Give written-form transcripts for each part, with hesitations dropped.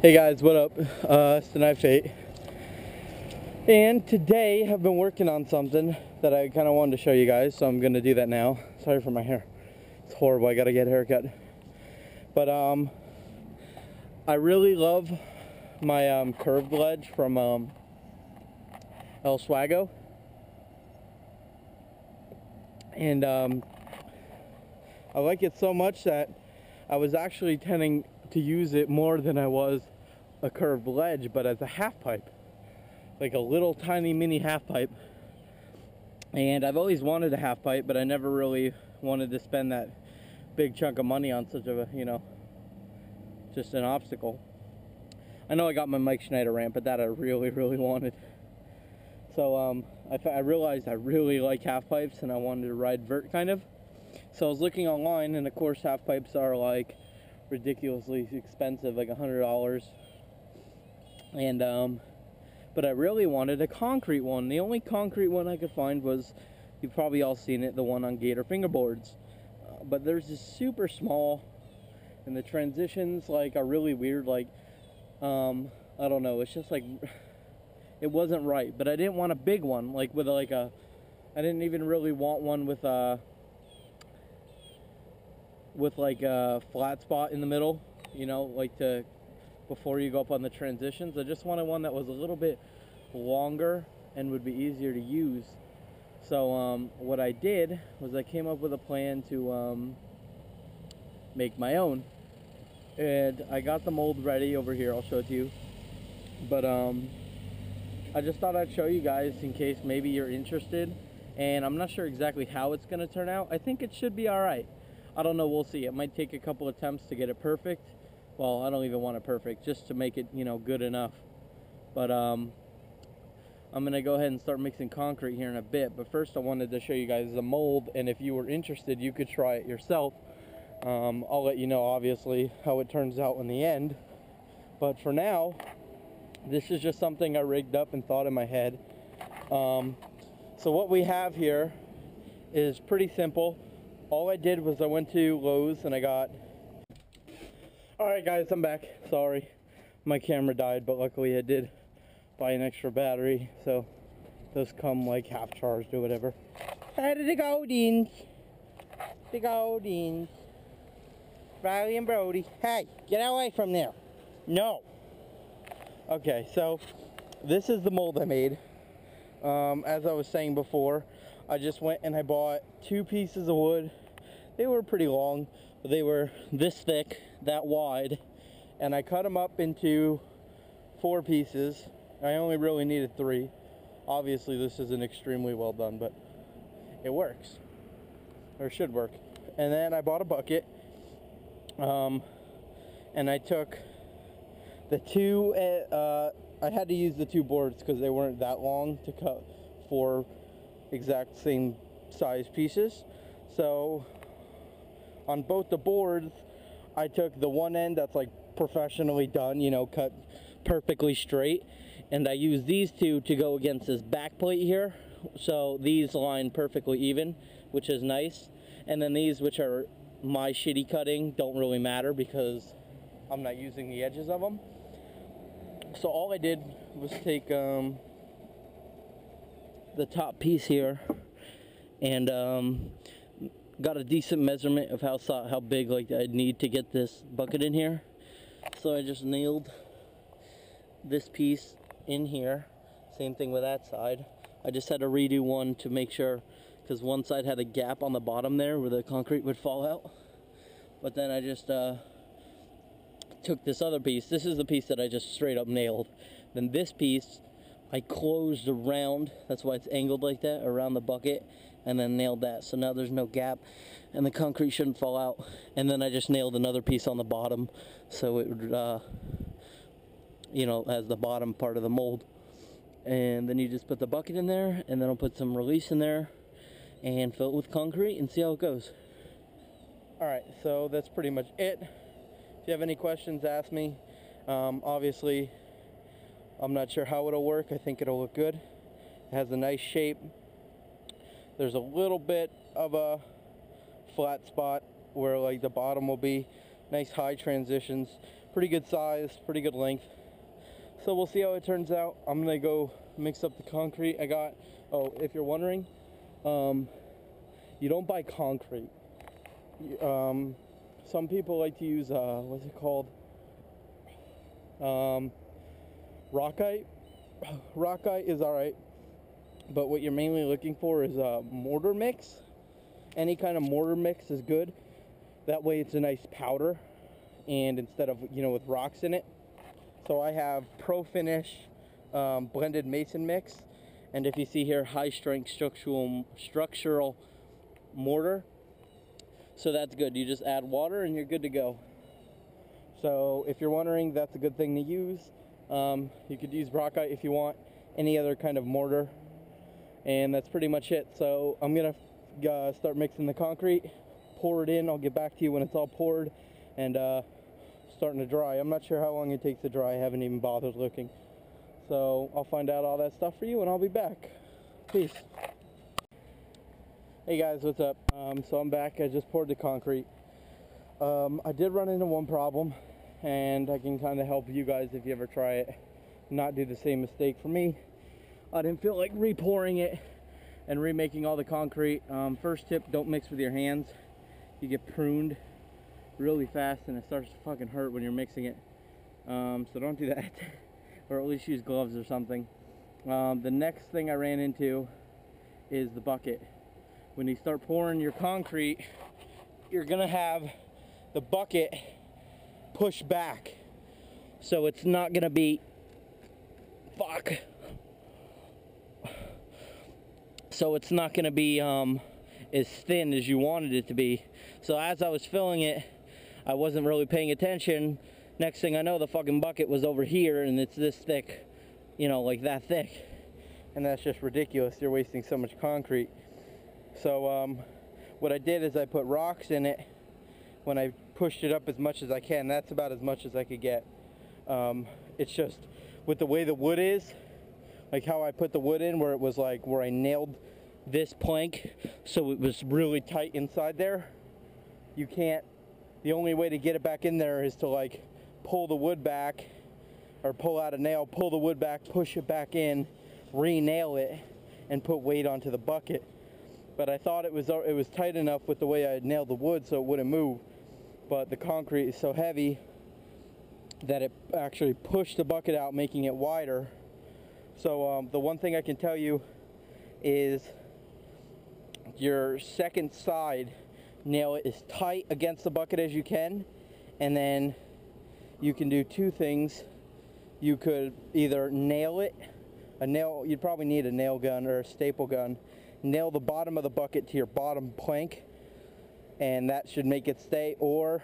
Hey guys, what up? It's the Knife 8. And today I've been working on something that I kind of wanted to show you guys, so I'm going to do that now. Sorry for my hair. It's horrible. I got to get a haircut. But I really love my curved ledge from El Swago. And I like it so much that I was actually tending to use it more than I was a curved ledge, but as a half pipe, like a little tiny mini half pipe. And I've always wanted a half pipe, but I never really wanted to spend that big chunk of money on such a, just an obstacle. I know I got my Mike Schneider ramp, but that I really wanted. So I realized I really like half pipes and I wanted to ride vert kind of. So I was looking online, and of course half pipes are like ridiculously expensive, like $100. And but I really wanted a concrete one. The only concrete one I could find was, you've probably all seen it, the one on Gator fingerboards. But there's this super small, and the transitions like are really weird. Like I don't know. It's just like it wasn't right. But I didn't want a big one, like with like a. I didn't even really want one with like a flat spot in the middle, like before you go up on the transitions. I just wanted one that was a little bit longer and would be easier to use. So what I did was I came up with a plan to make my own, and I got the mold ready over here. I'll show it to you, but I just thought I'd show you guys in case maybe you're interested. And I'm not sure exactly how it's going to turn out. I think it should be alright. I don't know, we'll see. It might take a couple attempts to get it perfect. Well, I don't even want it perfect, just to make it, good enough. But I'm going to go ahead and start mixing concrete here in a bit. But first I wanted to show you guys the mold, and if you were interested, you could try it yourself. I'll let you know, obviously, how it turns out in the end. But for now, this is just something I rigged up and thought in my head. So what we have here is pretty simple. All I did was I went to Lowe's and I got... Alright guys, I'm back. Sorry, my camera died, but luckily I did buy an extra battery, so those come like half charged or whatever. How did it go, Deans? The Goldings. Riley and Brody. Hey, get away from there. No. Okay, so this is the mold I made. As I was saying before, I just went and I bought 2 pieces of wood. They were pretty long, but they were this thick, that wide, and I cut them up into 4 pieces. I only really needed 3. Obviously this isn't extremely well done, but it works, or should work. And then I bought a bucket, and I took the 2, I had to use the 2 boards because they weren't that long to cut 4 exact same size pieces. So on both the boards, I took the one end that's like professionally done, cut perfectly straight, and I used these 2 to go against this back plate here. So these line perfectly even, which is nice. And then these, which are my shitty cutting, don't really matter because I'm not using the edges of them. So all I did was take the top piece here and got a decent measurement of how big I'd need to get this bucket in here. So I just nailed this piece in here. Same thing with that side. I just had to redo one to make sure, because one side had a gap on the bottom there where the concrete would fall out. But then I just took this other piece. This is the piece that I just straight up nailed. Then this piece I closed around, that's why it's angled like that, around the bucket, and then nailed that. So now there's no gap and the concrete shouldn't fall out. And then I just nailed another piece on the bottom so it would as the bottom part of the mold. And then you just put the bucket in there, and then I'll put some release in there and fill it with concrete and see how it goes. Alright, so that's pretty much it. If you have any questions, ask me. Obviously, I'm not sure how it'll work. I think it'll look good. It has a nice shape. There's a little bit of a flat spot where like the bottom will be. Nice high transitions. pretty good size, pretty good length. So we'll see how it turns out. I'm gonna go mix up the concrete. I got, oh, if you're wondering, you don't buy concrete. Some people like to use, what's it called? Rockite. Rockite is alright, but what you're mainly looking for is a mortar mix. Any kind of mortar mix is good. That way it's a nice powder, and instead of, you know, with rocks in it. So I have Pro Finish blended mason mix, and if you see here, high strength structural mortar. So that's good. You just add water and you're good to go. So if you're wondering, that's a good thing to use. You could use Rockite if you want, any other kind of mortar, and that's pretty much it. So I'm gonna start mixing the concrete, pour it in. I'll get back to you when it's all poured and starting to dry. I'm not sure how long it takes to dry. I haven't even bothered looking. So I'll find out all that stuff for you and I'll be back. Peace. Hey guys, what's up? So I'm back. I just poured the concrete. I did run into one problem, and I can kind of help you guys if you ever try it, not do the same mistake. For me, I didn't feel like re-pouring it and remaking all the concrete. First tip, don't mix with your hands. You get pruned really fast and it starts to fucking hurt when you're mixing it. So don't do that. Or at least use gloves or something. The next thing I ran into is the bucket. When you start pouring your concrete, you're gonna have the bucket push back. So it's not gonna be, so it's not gonna be as thin as you wanted it to be. So as I was filling it, I wasn't really paying attention. Next thing I know, the fucking bucket was over here and it's this thick, you know, like that thick. And that's just ridiculous. You're wasting so much concrete. So what I did is I put rocks in it when I pushed it up as much as I can. That's about as much as I could get. It's just with the way the wood is, like how I put the wood in, where it was like where I nailed this plank so it was really tight inside there. You can't, the only way to get it back in there is to like pull the wood back, or pull out a nail, pull the wood back, push it back in, re-nail it, and put weight onto the bucket. But I thought it was tight enough with the way I had nailed the wood so it wouldn't move. But the concrete is so heavy that it actually pushed the bucket out, making it wider. So the one thing I can tell you is your second side, nail it as tight against the bucket as you can, and then you can do two things. You could either nail it, you'd probably need a nail gun or a staple gun, nail the bottom of the bucket to your bottom plank, and that should make it stay, or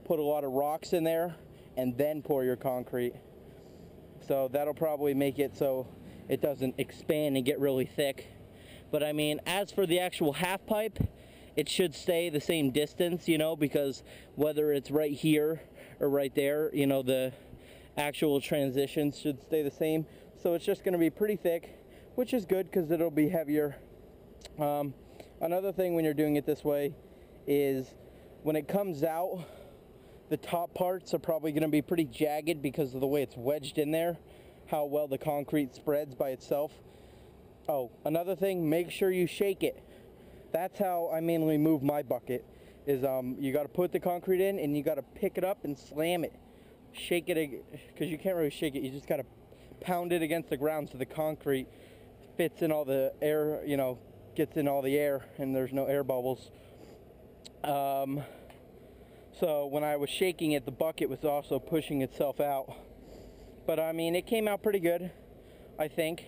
put a lot of rocks in there and then pour your concrete. So that'll probably make it so it doesn't expand and get really thick. But I mean, as for the actual half pipe, it should stay the same distance, you know, because whether it's right here or right there, you know, the actual transitions should stay the same. So it's just going to be pretty thick, which is good because it'll be heavier. Another thing when you're doing it this way is when it comes out, the top parts are probably going to be pretty jagged because of the way it's wedged in there, how well the concrete spreads by itself. Oh, another thing, make sure you shake it. That's how I mainly move my bucket, is you got to put the concrete in and you got to pick it up and slam it. Shake it, because you can't really shake it, you just got to pound it against the ground so the concrete fits in all the air, you know, gets in all the air and there's no air bubbles. So when I was shaking it, the bucket was also pushing itself out. But I mean, it came out pretty good, I think.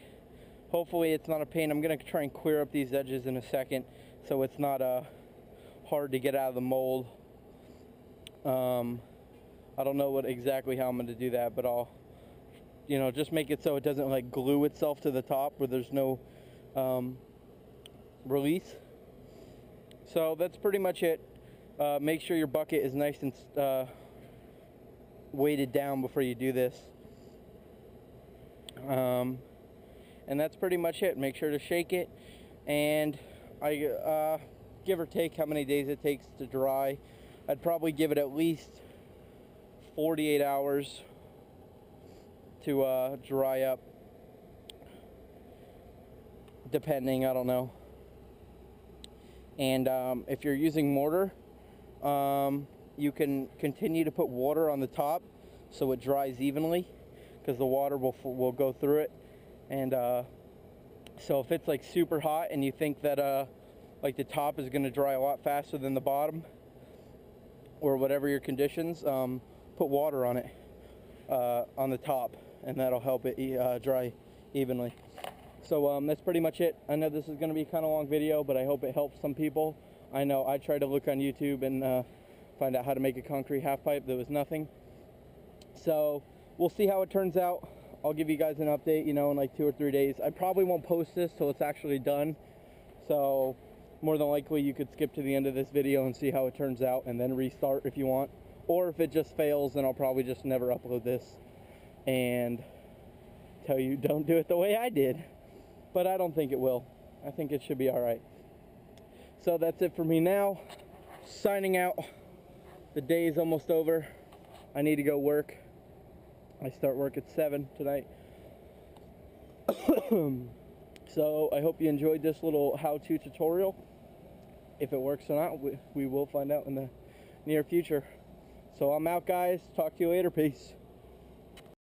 Hopefully it's not a pain. I'm going to try and clear up these edges in a second so it's not hard to get out of the mold. I don't know exactly how I'm going to do that, but I'll, you know, just make it so it doesn't like glue itself to the top where there's no release. So that's pretty much it. Make sure your bucket is nice and weighted down before you do this. And that's pretty much it. Make sure to shake it, and I give or take how many days it takes to dry. I'd probably give it at least 48 hours to dry up, depending, I don't know. And if you're using mortar, you can continue to put water on the top so it dries evenly, because the water will go through it. And so if it's like super hot and you think that like the top is going to dry a lot faster than the bottom, or whatever your conditions, put water on it, on the top, and that'll help it dry evenly. So that's pretty much it. I know this is going to be a kind of long video, but I hope it helps some people. I know I tried to look on YouTube and find out how to make a concrete half pipe. There was nothing. So we'll see how it turns out. I'll give you guys an update, you know, in like 2 or 3 days. I probably won't post this till it's actually done. So more than likely you could skip to the end of this video and see how it turns out and then restart if you want. Or if it just fails, then I'll probably just never upload this and tell you don't do it the way I did. But I don't think it will. I think it should be alright. So that's it for me now. Signing out. The day is almost over. I need to go work. I start work at 7 tonight. So I hope you enjoyed this little how-to tutorial. If it works or not, we will find out in the near future. So I'm out, guys. Talk to you later. Peace.